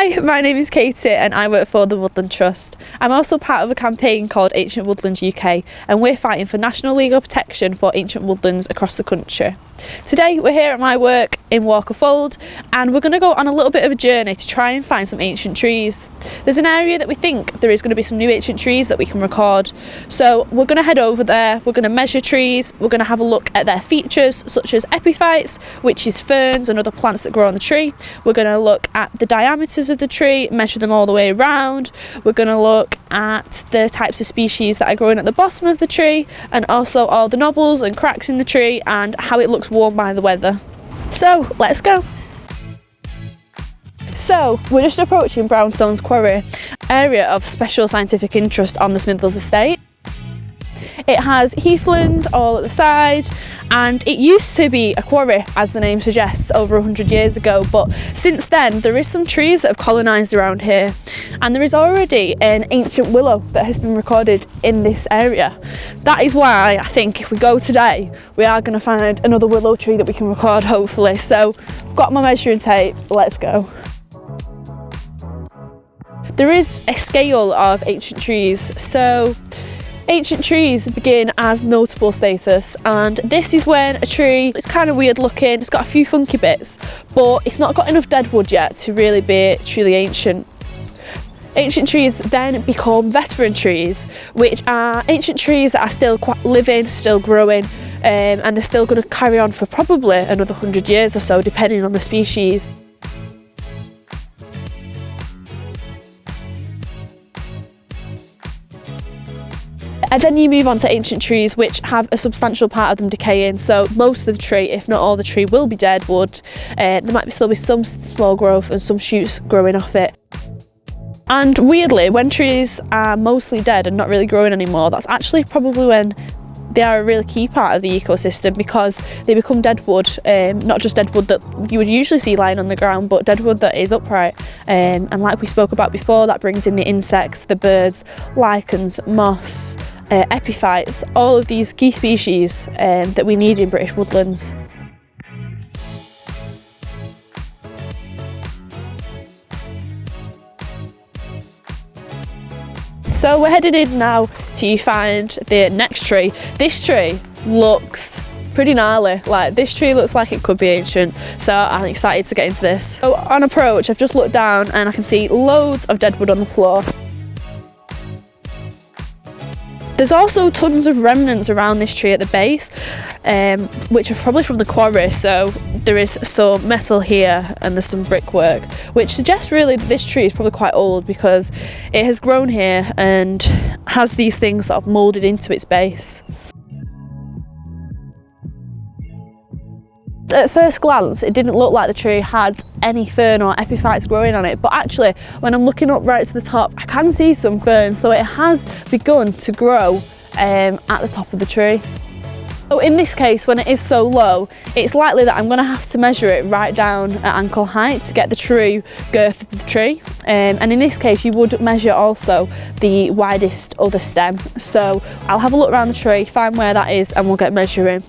Hi, my name is Katie and I work for the Woodland Trust. I'm also part of a campaign called Ancient Woodlands UK, and we're fighting for national legal protection for ancient woodlands across the country. Today we're here at my work in Walkerfold and we're going to go on a little bit of a journey to try and find some ancient trees. There's an area that we think there is going to be some new ancient trees that we can record. So we're going to head over there, we're going to measure trees, we're going to have a look at their features such as epiphytes, which is ferns and other plants that grow on the tree. We're going to look at the diameters of the tree, measure them all the way around. We're going to look at the types of species that are growing at the bottom of the tree, and also all the knobbles and cracks in the tree and how it looks worn by the weather. So let's go. So we're just approaching Brownstone's quarry, area of special scientific interest on the Smithills estate. It has heathland all at the side, and it used to be a quarry, as the name suggests, over 100 years ago, but since then there is some trees that have colonised around here, and there is already an ancient willow that has been recorded in this area. That is why I think if we go today we are going to find another willow tree that we can record, hopefully. So I've got my measuring tape, let's go. There is a scale of ancient trees, so ancient trees begin as notable status, and this is when a tree is kind of weird looking, it's got a few funky bits, but it's not got enough deadwood yet to really be truly ancient. Ancient trees then become veteran trees, which are ancient trees that are still quite living, still growing, and they're still going to carry on for probably another 100 years or so, depending on the species. And then you move on to ancient trees, which have a substantial part of them decaying, so most of the tree, if not all the tree, will be dead wood. There might still be some small growth and some shoots growing off it. And weirdly, when trees are mostly dead and not really growing anymore, that's actually probably when they are a really key part of the ecosystem, because they become deadwood, not just deadwood that you would usually see lying on the ground, but deadwood that is upright. And like we spoke about before, that brings in the insects, the birds, lichens, moss, epiphytes, all of these key species that we need in British woodlands. So we're headed in now to find the next tree. This tree looks pretty gnarly, like this tree looks like it could be ancient, so I'm excited to get into this. So on approach, I've just looked down and I can see loads of deadwood on the floor. There's also tons of remnants around this tree at the base, which are probably from the quarry, so there is some metal here and there's some brickwork, which suggests really that this tree is probably quite old because it has grown here and has these things sort of moulded into its base. At first glance, it didn't look like the tree had any fern or epiphytes growing on it, but actually when I'm looking up right to the top, I can see some ferns, so it has begun to grow at the top of the tree. So in this case, when it is so low, it's likely that I'm going to have to measure it right down at ankle height to get the true girth of the tree. And in this case, you would measure also the widest other stem. So I'll have a look around the tree, find where that is, and we'll get measuring.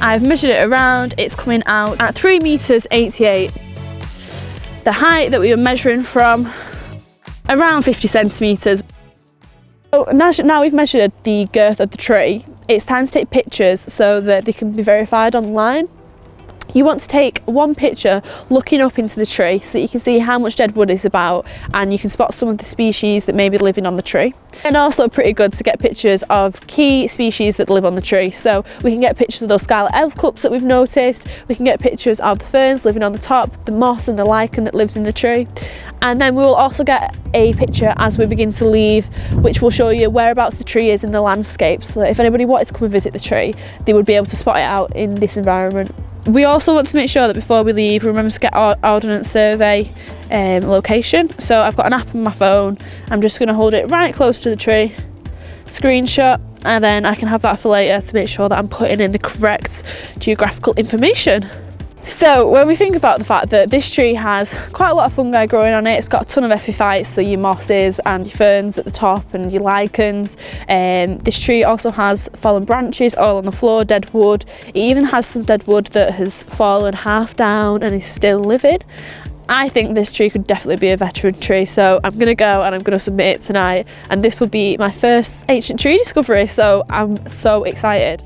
I've measured it around, it's coming out at 3 metres 88. The height that we were measuring from, around 50 centimetres. So now we've measured the girth of the tree, it's time to take pictures so that they can be verified online. You want to take one picture looking up into the tree so that you can see how much deadwood is about, and you can spot some of the species that may be living on the tree. And also pretty good to get pictures of key species that live on the tree. So we can get pictures of those scarlet elf cups that we've noticed, we can get pictures of the ferns living on the top, the moss and the lichen that lives in the tree. And then we will also get a picture as we begin to leave, which will show you whereabouts the tree is in the landscape, so that if anybody wanted to come and visit the tree, they would be able to spot it out in this environment. We also want to make sure that before we leave, we remember to get our Ordnance Survey location. So I've got an app on my phone, I'm just going to hold it right close to the tree, screenshot, and then I can have that for later to make sure that I'm putting in the correct geographical information. So when we think about the fact that this tree has quite a lot of fungi growing on it, it's got a ton of epiphytes, so your mosses and your ferns at the top and your lichens. This tree also has fallen branches all on the floor, dead wood. It even has some dead wood that has fallen half down and is still living. I think this tree could definitely be a veteran tree, so I'm going to go and I'm going to submit it tonight, and this will be my first ancient tree discovery, so I'm so excited.